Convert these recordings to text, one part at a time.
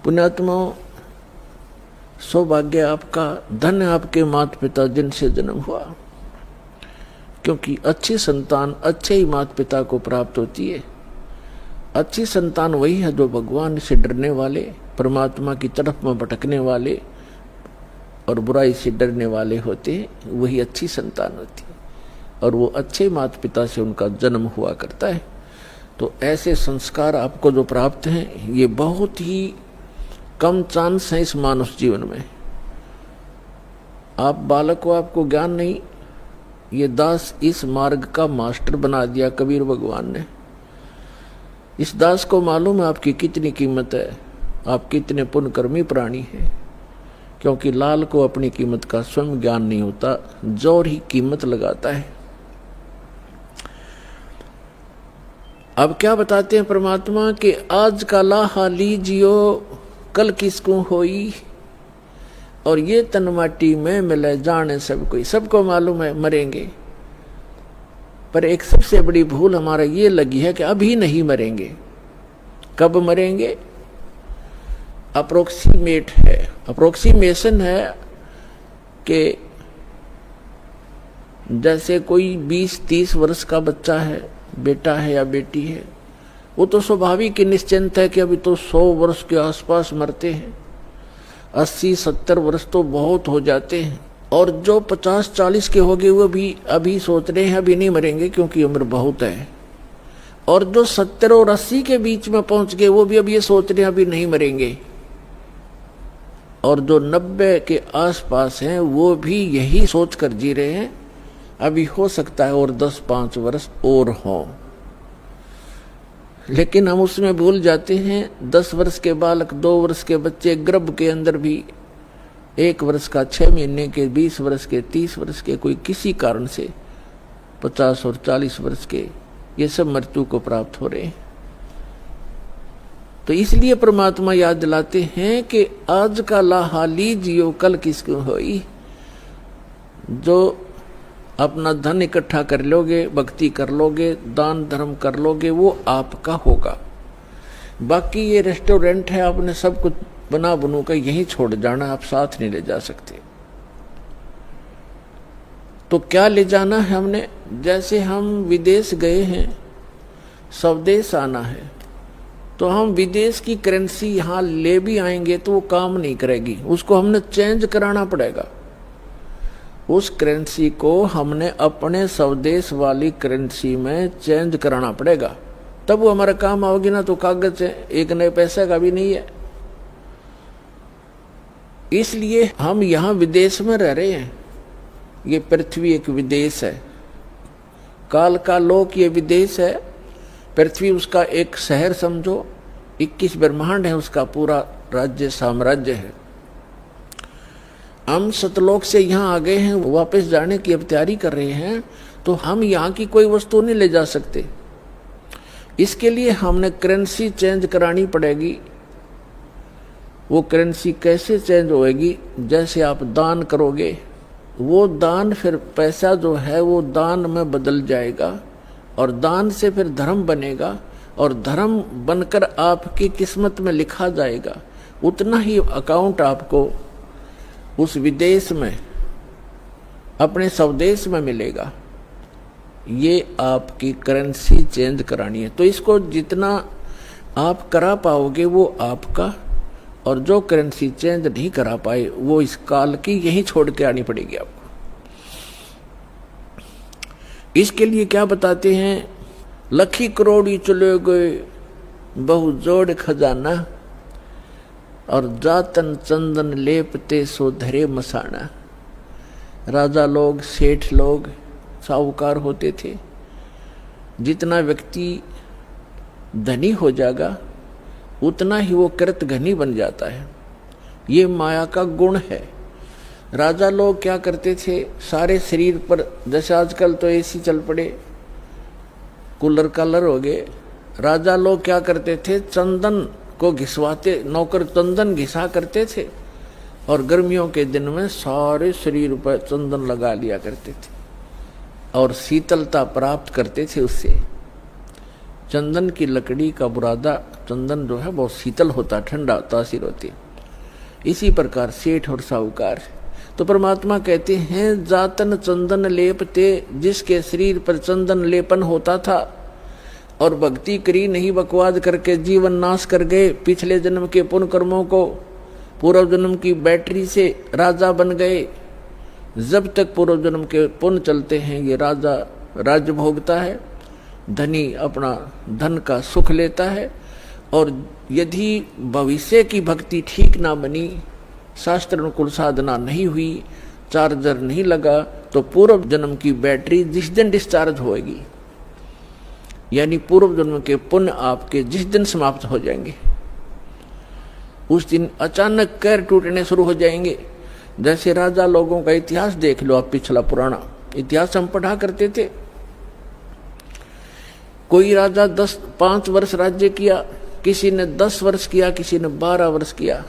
पुण्यात्मा, सौभाग्य आपका, धन्य आपके माता पिता जिनसे जन्म हुआ, क्योंकि अच्छी संतान अच्छे ही माता पिता को प्राप्त होती है। अच्छी संतान वही है जो भगवान से डरने वाले, परमात्मा की तरफ में भटकने वाले और बुराई से डरने वाले होते हैं, वही अच्छी संतान होती है। और वो अच्छे माता पिता से उनका जन्म हुआ करता है। तो ऐसे संस्कार आपको जो प्राप्त हैं, ये बहुत ही कम चांस है इस मानव जीवन में। आप बालक को आपको ज्ञान नहीं, ये दास इस मार्ग का मास्टर बना दिया कबीर भगवान ने। इस दास को मालूम है आपकी कितनी कीमत है, आप कितने पुण्यकर्मी प्राणी हैं, क्योंकि लाल को अपनी कीमत का स्वयं ज्ञान नहीं होता, जोर ही कीमत लगाता है। अब क्या बताते हैं परमात्मा कि आज का लाहा लीजियो कल किसको होई, और ये तन माटी में मिले जाने सब कोई। सबको मालूम है मरेंगे, पर एक सबसे बड़ी भूल हमारा ये लगी है कि अभी नहीं मरेंगे। कब मरेंगे? अप्रोक्सीमेट है, अप्रोक्सीमेशन है कि जैसे कोई 20-30 वर्ष का बच्चा है, बेटा है या बेटी है, वो तो स्वाभाविक ही निश्चिंत है कि अभी तो 100 वर्ष के आसपास मरते हैं, 80-70 वर्ष तो बहुत हो जाते हैं। और जो 50-40 के हो गए वो भी अभी सोच रहे हैं अभी नहीं मरेंगे क्योंकि उम्र बहुत है। और जो 70 और 80 के बीच में पहुंच गए वो भी अब ये सोच रहे हैं अभी नहीं मरेंगे। और जो 90 के आसपास हैं वो भी यही सोच कर जी रहे हैं अभी हो सकता है और 10-5 वर्ष और हों। लेकिन हम उसमें भूल जाते हैं 10 वर्ष के बालक, 2 वर्ष के बच्चे, गर्भ के अंदर भी 1 वर्ष का, 6 महीने के, 20 वर्ष के, 30 वर्ष के, कोई किसी कारण से 50 और 40 वर्ष के, ये सब मृत्यु को प्राप्त हो रहे हैं। तो इसलिए परमात्मा याद दिलाते हैं कि आज का लाहा लीजियो कल किसको होई। जो अपना धन इकट्ठा कर लोगे, भक्ति कर लोगे, दान धर्म कर लोगे, वो आपका होगा। बाकी ये रेस्टोरेंट है, आपने सब कुछ बना बनू कर यहीं छोड़ जाना, आप साथ नहीं ले जा सकते। तो क्या ले जाना है हमने? जैसे हम विदेश गए हैं, स्वदेश आना है, तो हम विदेश की करेंसी यहाँ ले भी आएंगे तो वो काम नहीं करेगी, उसको हमने चेंज कराना पड़ेगा। उस करेंसी को हमने अपने स्वदेश वाली करेंसी में चेंज कराना पड़ेगा, तब वो हमारा काम आओगी ना। तो कागज है, एक नए पैसे का भी नहीं है। इसलिए हम यहाँ विदेश में रह रहे हैं। ये पृथ्वी एक विदेश है, काल का लोक ये विदेश है, पृथ्वी उसका एक शहर समझो, 21 ब्रह्मांड है उसका पूरा राज्य साम्राज्य है। हम सतलोक से यहाँ आ गए हैं, वापस जाने की अब तैयारी कर रहे हैं, तो हम यहाँ की कोई वस्तु नहीं ले जा सकते। इसके लिए हमने करेंसी चेंज करानी पड़ेगी। वो करेंसी कैसे चेंज होएगी? जैसे आप दान करोगे, वो दान फिर पैसा जो है वो दान में बदल जाएगा, और दान से फिर धर्म बनेगा, और धर्म बनकर आपकी किस्मत में लिखा जाएगा। उतना ही अकाउंट आपको उस विदेश में, अपने स्वदेश में मिलेगा। ये आपकी करेंसी चेंज करानी है। तो इसको जितना आप करा पाओगे वो आपका, और जो करेंसी चेंज नहीं करा पाए वो इस काल की यहीं छोड़ के आनी पड़ेगी आपको। इसके लिए क्या बताते हैं? लखी करोड़ी चले गए बहु जोड़ खजाना, और जातन चंदन लेपते सो धरे मसाना। राजा लोग, सेठ लोग, साहूकार होते थे। जितना व्यक्ति धनी हो जाएगा उतना ही वो कृत घनी बन जाता है। ये माया का गुण है। राजा लोग क्या करते थे? सारे शरीर पर, जैसे आजकल तो एसी चल पड़े, कूलर कालर हो गए, राजा लोग क्या करते थे? चंदन को घिसवाते, नौकर चंदन घिसा करते थे, और गर्मियों के दिन में सारे शरीर पर चंदन लगा लिया करते थे, और शीतलता प्राप्त करते थे उससे। चंदन की लकड़ी का बुरादा, चंदन जो है बहुत शीतल होता, ठंडा तासीर होती है। इसी प्रकार सेठ और साहूकार। तो परमात्मा कहते हैं जातन चंदन लेपते, जिसके शरीर पर चंदन लेपन होता था और भक्ति करी नहीं, बकवाद करके जीवन नाश कर गए, पिछले जन्म के पुण्य कर्मों को पूर्व जन्म की बैटरी से राजा बन गए। जब तक पूर्व जन्म के पुण्य चलते हैं ये राजा राज्य भोगता है, धनी अपना धन का सुख लेता है। और यदि भविष्य की भक्ति ठीक ना बनी, शास्त्र अनुकूल साधना नहीं हुई, चार्जर नहीं लगा, तो पूर्व जन्म की बैटरी जिस दिन डिस्चार्ज होएगी, यानी पूर्व जन्म के पुण्य आपके जिस दिन समाप्त हो जाएंगे, उस दिन अचानक कैर टूटने शुरू हो जाएंगे। जैसे राजा लोगों का इतिहास देख लो आप, पिछला पुराना इतिहास हम पढ़ा करते थे। कोई राजा 5 वर्ष राज्य किया, किसी ने 10 वर्ष किया, किसी ने 12 वर्ष किया।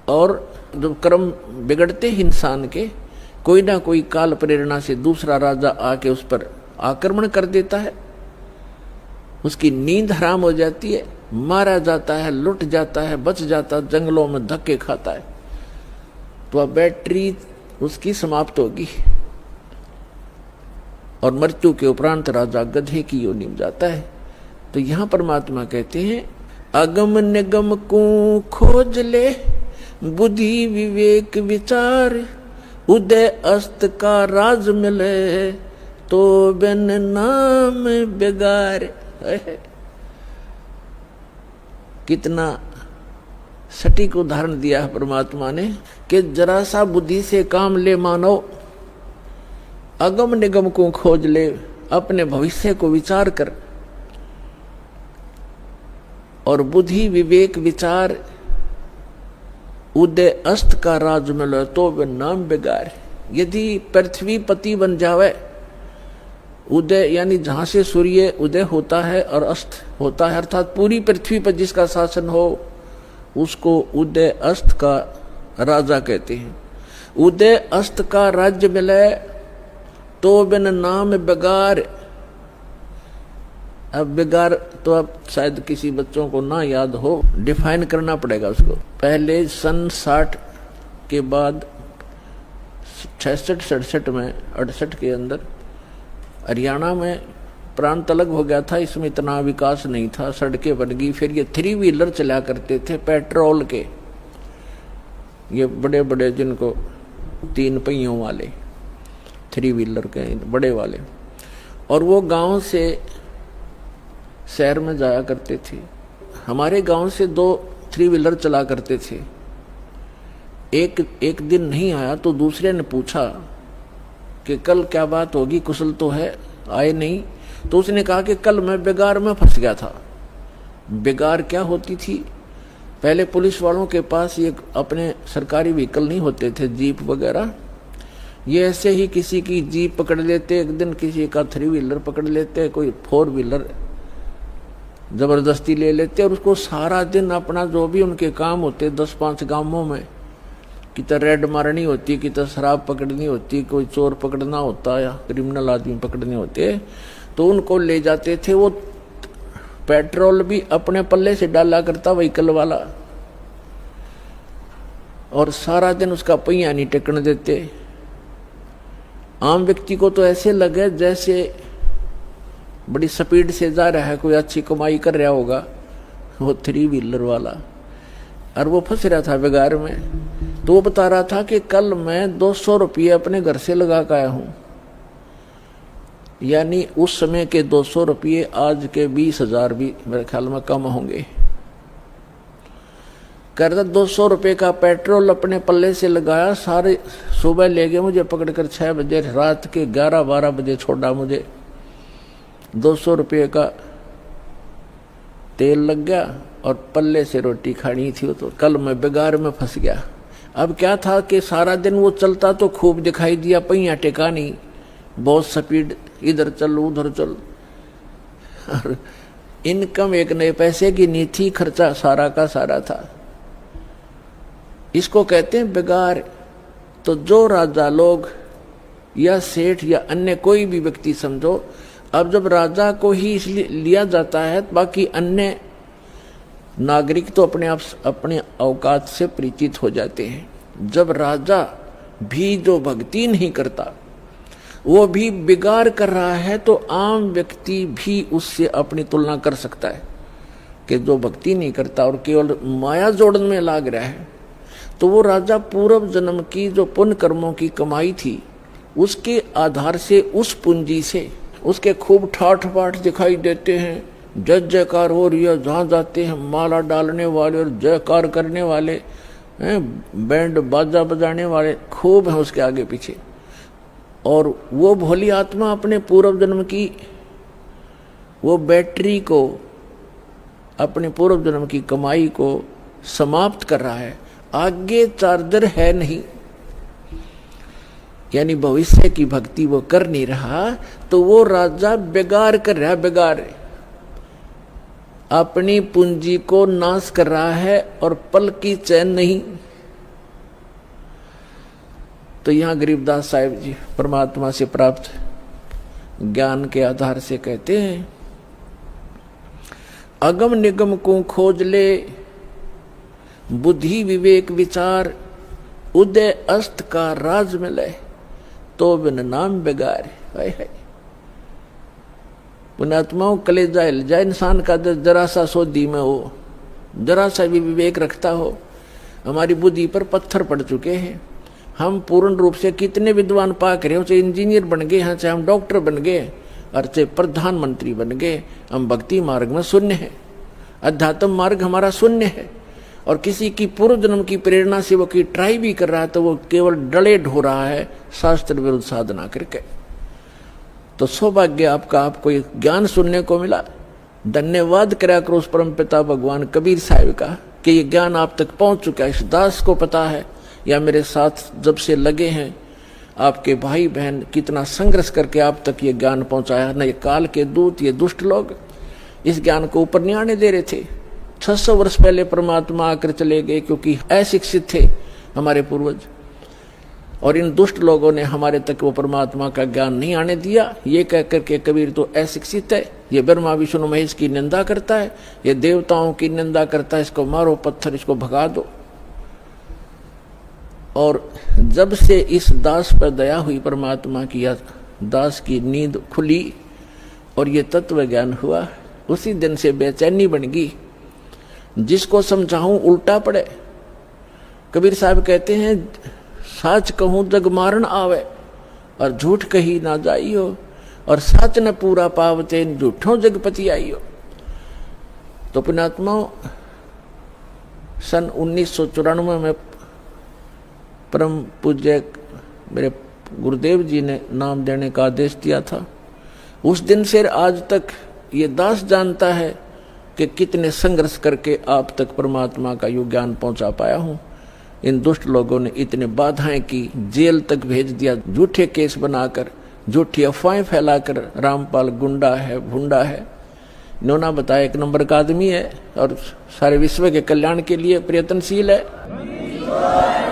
और जब कर्म बिगड़ते इंसान के, कोई ना कोई काल प्रेरणा से दूसरा राजा आके उस पर आक्रमण कर देता है, उसकी नींद हराम हो जाती है, मारा जाता है, लुट जाता है, बच जाता, जंगलों में धक्के खाता है, तो अब बैटरी उसकी समाप्त होगी और मृत्यु के उपरांत राजा गधे की योनि में जाता है। तो यहां परमात्मा कहते हैं अगम निगम को खोज ले, बुद्धि विवेक विचार, उदय अस्त का राज मिले, तो बिन नाम बेगार। कितना सटीक उदाहरण दिया है परमात्मा ने कि जरा सा बुद्धि से काम ले मानव, अगम निगम को खोज ले, अपने भविष्य को विचार कर, और बुद्धि विवेक विचार, उदय अस्त का राज मिले, तो वे नाम बेगार। यदि पृथ्वी पति बन जावे, उदय यानी जहां से सूर्य उदय होता है और अस्त होता है, अर्थात पूरी पृथ्वी पर जिसका शासन हो, उसको उदय अस्त का राजा कहते हैं। उदय अस्त का राज्य मिले तो बिन नाम बेगार। अब बेगार तो अब शायद किसी बच्चों को ना याद हो, डिफाइन करना पड़ेगा उसको। पहले सन 60 के बाद 66-67 में 68 के अंदर हरियाणा में प्रांत अलग हो गया था, इसमें इतना विकास नहीं था, सड़कें बन गई। फिर ये 3 व्हीलर चला करते थे पेट्रोल के, ये बड़े बड़े जिनको 3 पहियों वाले 3 व्हीलर के बड़े वाले, और वो गांव से शहर में जाया करते थे। हमारे गांव से 2 3 व्हीलर चला करते थे। एक दिन नहीं आया तो दूसरे ने पूछा कि कल क्या बात होगी, कुशल तो है, आए नहीं। तो उसने कहा कि कल मैं बेगार में फंस गया था। बेगार क्या होती थी? पहले पुलिस वालों के पास ये अपने सरकारी व्हीकल नहीं होते थे, जीप वगैरह, ये ऐसे ही किसी की जीप पकड़ लेते, एक दिन किसी का 3 व्हीलर पकड़ लेते, कोई 4 व्हीलर जबरदस्ती ले लेते, और उसको सारा दिन अपना जो भी उनके काम होते 10-5 गांवों में, कितना रेड मारनी होती, कितना शराब पकड़नी होती, कोई चोर पकड़ना होता या क्रिमिनल आदमी पकड़ने होते, तो उनको ले जाते थे। वो पेट्रोल भी अपने पल्ले से डाला करता व्हीकल वाला, और सारा दिन उसका पहिया नहीं टेकने देते। आम व्यक्ति को तो ऐसे लगे जैसे बड़ी स्पीड से जा रहा है, कोई अच्छी कमाई कर रहा होगा वो 3 व्हीलर वाला, और वो फंस रहा था बेगार में। तो वो बता रहा था कि कल मैं 200 रुपये अपने घर से लगा कर आया हूं, यानी उस समय के 200 रुपये आज के 20,000 भी मेरे ख्याल में कम होंगे। कह रहा 200 रुपये का पेट्रोल अपने पल्ले से लगाया, सारे सुबह ले गए मुझे पकड़कर 6 बजे, रात के 11-12 बजे छोड़ा मुझे। 200 रुपये का तेल लग गया और पल्ले से रोटी खानी थी, तो कल मैं बेगार में फंस गया। अब क्या था कि सारा दिन वो चलता तो खूब दिखाई दिया, पहिया टेका नहीं, बहुत स्पीड, इधर चल उधर चल, और इनकम एक नए पैसे की नहीं थी, खर्चा सारा का सारा था। इसको कहते हैं बेगार। तो जो राजा लोग या सेठ या अन्य कोई भी व्यक्ति समझो अब जब राजा को ही इसलिए लिया जाता है, बाकी अन्य नागरिक तो अपने औकात से परिचित हो जाते हैं। जब राजा भी जो भक्ति नहीं करता, वो भी बिगाड़ कर रहा है, तो आम व्यक्ति भी उससे अपनी तुलना कर सकता है कि जो भक्ति नहीं करता और केवल माया जोड़न में लाग रहा है, तो वो राजा पूर्व जन्म की जो पुण्य कर्मों की कमाई थी, उसके आधार से, उस पूंजी से उसके खूब ठाठ बाट दिखाई देते हैं, जय जयकार हो रही है, जहाँ जाते हैं माला डालने वाले और जयकार करने वाले, बैंड बाजा बजाने वाले खूब हैं उसके आगे पीछे। और वो भोली आत्मा अपने पूर्व जन्म की वो बैटरी को, अपने पूर्व जन्म की कमाई को समाप्त कर रहा है, आगे चार्जर है नहीं, यानी भविष्य की भक्ति वो कर नहीं रहा, तो वो राजा बेगार कर रहा है, बेगार अपनी पूंजी को नाश कर रहा है और पल की चैन नहीं। तो यहां गरीबदास साहिब जी परमात्मा से प्राप्त ज्ञान के आधार से कहते हैं, अगम निगम को खोज ले, बुद्धि विवेक विचार, उदय अस्त का राज मिले, तो बिन नाम बेगार। है पुण्यात्माओं, कलेजा हिल जाए इंसान का, जरा सा सोधी में हो, जरा सा भी विवेक रखता हो। हमारी बुद्धि पर पत्थर पड़ चुके हैं। हम पूर्ण रूप से कितने विद्वान पाक रहे हो, चाहे इंजीनियर बन गए हैं, चाहे हम डॉक्टर बन गए और चाहे प्रधानमंत्री बन गए, हम भक्ति मार्ग में शून्य है, अध्यात्म मार्ग हमारा शून्य है। और किसी की पूर्व जन्म की प्रेरणा से वो की ट्राई भी कर रहा है, तो वो केवल डले ढो रहा है शास्त्र विरुद्ध साधना करके। तो सौभाग्य आपका, आपको ये ज्ञान सुनने को मिला। धन्यवाद करा करो उस परम पिता भगवान कबीर साहिब का कि ये ज्ञान आप तक पहुंच चुका है। इस दास को पता है, या मेरे साथ जब से लगे हैं आपके भाई बहन, कितना संघर्ष करके आप तक ये ज्ञान पहुंचाया। न ये काल के दूत, ये दुष्ट लोग इस ज्ञान को ऊपर नहीं आने दे रहे थे। 600 वर्ष पहले परमात्मा आकर चले गए, क्योंकि अशिक्षित थे हमारे पूर्वज, और इन दुष्ट लोगों ने हमारे तक वो परमात्मा का ज्ञान नहीं आने दिया। ये कह करके कबीर तो अशिक्षित है, ये ब्रह्मा विष्णु महेश की निंदा करता है, ये देवताओं की निंदा करता है, इसको मारो पत्थर, इसको भगा दो। और जब से इस दास पर दया हुई परमात्मा की, या दास की नींद खुली और ये तत्व ज्ञान हुआ, उसी दिन से बेचैनी बन गई। जिसको समझाऊं उल्टा पड़े। कबीर साहब कहते हैं, साच कहूं जग मारण आवे, और झूठ कही ना जाइयो, और सच न पूरा पावते, झूठों जगपति आइयो। तो पुण्यात्माओं, सन 1994 में परम पूज्य मेरे गुरुदेव जी ने नाम देने का आदेश दिया था। उस दिन से आज तक ये दास जानता है कि कितने संघर्ष करके आप तक परमात्मा का यो ज्ञान पहुंचा पाया हूं। इन दुष्ट लोगों ने इतने बाधाएं की, जेल तक भेज दिया, झूठे केस बनाकर, झूठी अफवाहें फैलाकर। रामपाल गुंडा है, भुंडा है, इन्होंने बताया 1 नंबर का आदमी है और सारे विश्व के कल्याण के लिए प्रयत्नशील है।